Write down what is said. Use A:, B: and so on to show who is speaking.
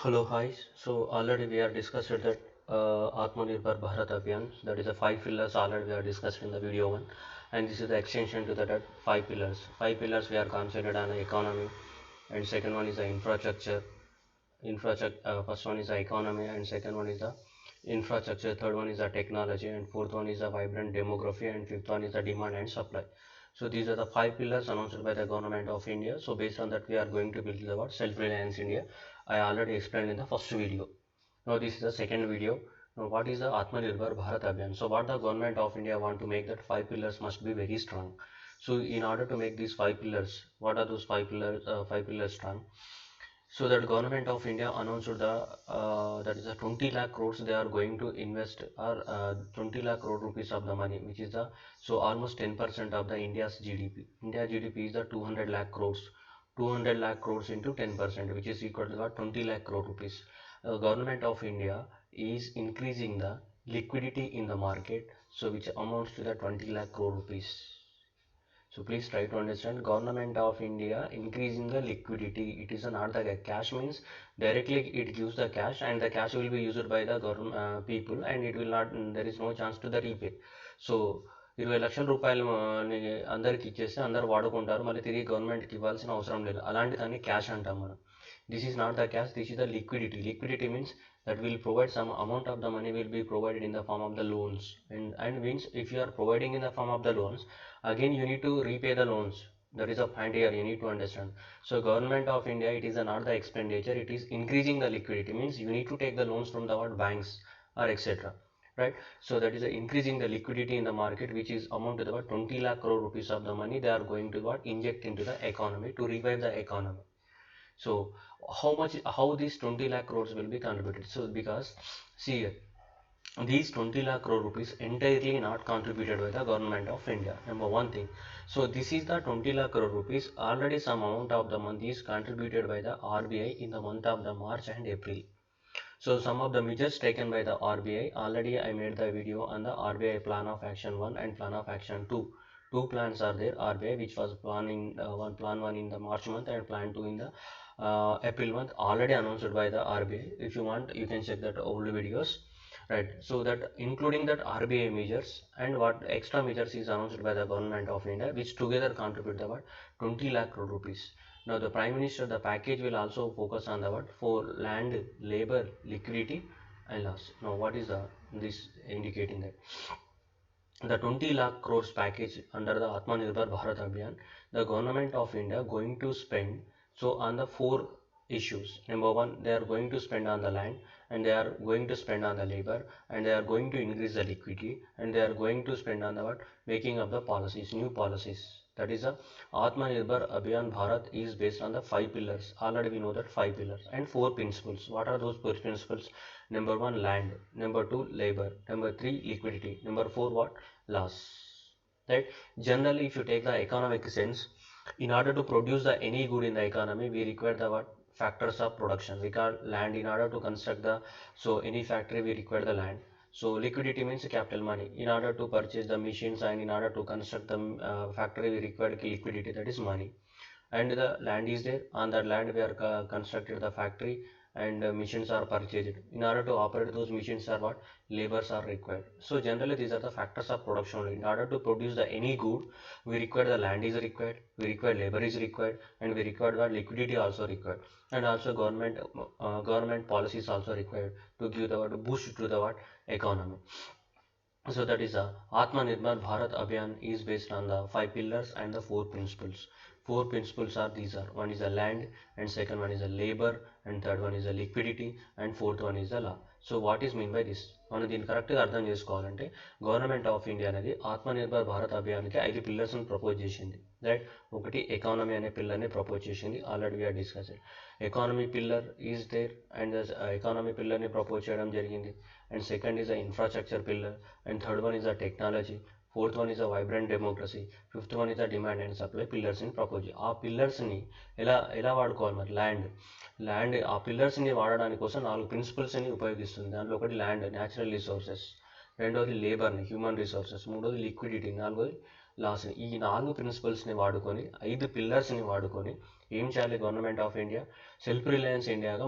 A: Hello, hi. So already we are discussed that Atmanirbhar Bharat Abhiyan, that is the five pillars already we are discussed in the video one, and this is the extension to that five pillars. Five pillars we are considered on the economy, and second one is the infrastructure. Infrastructure. First one is the economy, and second one is the infrastructure. Third one is the technology, and fourth one is the vibrant demography, and fifth one is the demand and supply. So these are the five pillars announced by the government of India. So based on that, we are going to build the self-reliance India. I already explained in the first video. Now this is the second video. Now what is the Atmanirbhar Bharat Abhiyan? So what the government of India want to make that five pillars must be very strong. So in order to make these five pillars, what are those five pillars? Five pillars strong. So that government of India announced that is a 20 lakh crores they are going to invest or 20 lakh crore rupees of the money, which is the so almost 10% of the India's GDP. India GDP is the 200 lakh crores. 200 lakh crores into 10%, which is equal to the 20 lakh crore rupees. Government of India is increasing the liquidity in the market, so which amounts to the 20 lakh crore rupees. So please try to understand government of India increasing the liquidity. It is not the cash means directly it gives the cash and the cash will be used by the government people and it will not there is no chance to the repay. So 20 లక్షల రూపాయలు అందరికి ఇచ్చేస్తే అందరు వాడుకుంటారు మళ్ళీ తిరిగి గవర్నమెంట్కి ఇవ్వాల్సిన అవసరం లేదు అలాంటి దాన్ని క్యాష్ అంటాం మనం. This is not the cash, this is the liquidity. Liquidity means that will provide some amount of the money will be provided in the form of the loans and means if you are providing in the form of the loans, again you need to repay the loans. That is a point here you need to understand. So government of India, it is not the expenditure, it is increasing the liquidity means you need to take the loans from the banks or etc, right? So that is increasing the liquidity in the market, which is amount to about 20 lakh crore rupees of the money they are going to inject into the economy to revive the economy. So how these 20 lakh crores will be contributed? So because see here, these 20 lakh crore rupees entirely not contributed by the government of India. Number one thing. So this is the 20 lakh crore rupees. Already some amount of the money is contributed by the RBI in the month of the March and April. So some of the measures taken by the RBI, already I made the video on the RBI plan of action 1 and plan of action 2. Two plans are there, RBI, which was planning plan 1 in the March month and plan 2 in the April month, already announced by the RBI. If you want, you can check that old videos, right? So that including that RBI measures and what extra measures is announced by the government of India, which together contribute about 20 lakh crore rupees. Now the Prime Minister, the package will also focus on the what for land, labor, liquidity and loss. Now what is this indicating that? The 20 lakh crores package under the Atmanirbhar Bharat Abhiyan, the government of India going to spend so on the four issues. Number one, they are going to spend on the land and they are going to spend on the labor and they are going to increase the liquidity and they are going to spend on the what making of the policies, new policies. That is a Atmanirbhar Abhiyan Bharat is based on the five pillars. Already we know that five pillars and four principles. What are those four principles? Number one, land. Number two, labor. Number three, liquidity. Number four, what? Loss. Right? Generally, if you take the economic sense, in order to produce the any good in the economy, we require the what? Factors of production. We call land in order to construct the so any factory we require the land. So liquidity means capital money. In order to purchase the machines and in order to construct the factory, we require liquidity, that is money. And the land is there. On that land, we are constructed the factory and machines are purchased. In order to operate those machines are what? Labors are required. So generally these are the factors of production. In order to produce the any good, we require the land is required, we require labor is required, and we require the liquidity also required. And also government policies also required to give the boost to the what? Economy. So that is Atmanirbhar Bharat Abhiyan is based on the five pillars and the four principles. Four principles are these are one is the land and second one is the labor and third one is the liquidity and fourth one is the law. So what is mean by this? మనం దీన్ని కరెక్ట్గా అర్థం చేసుకోవాలంటే government of India అనేది ఆత్మనిర్భర్ భారత్ అభియాన్కి 5 పిల్లర్స్ని propose చేసింది, right? ఒకటి ఎకానమీ అనే పిల్లర్ని ప్రపోజ్ చేసింది, already we are discuss. Economy pillar is there and economy పిల్లర్ని ప్రపోజ్ చేయడం జరిగింది. And second is the infrastructure pillar and third one is the technology, fourth one is the vibrant democracy, fifth one is the demand and supply pillars in proposal. ఆ పిల్లర్స్ని ఎలా వాడుకోవాలి మరి? Land ఆ పిల్లర్స్ని వాడడానికి కోసం 4 ప్రిన్సిపల్స్ని ఉపయోగిస్తుంది. దాంట్లో ఒకటి ల్యాండ్, న్యాచురల్ రిసోర్సెస్, రెండోది లేబర్ని, హ్యూమన్ రిసోర్సెస్, మూడోది లిక్విడిటీ, నాలుగోది లాస్ని. ఈ 4 ప్రిన్సిపల్స్ని వాడుకొని 5 పిల్లర్స్ని వాడుకొని ఏం చేయాలి government of India? Self reliance ఇండియాగా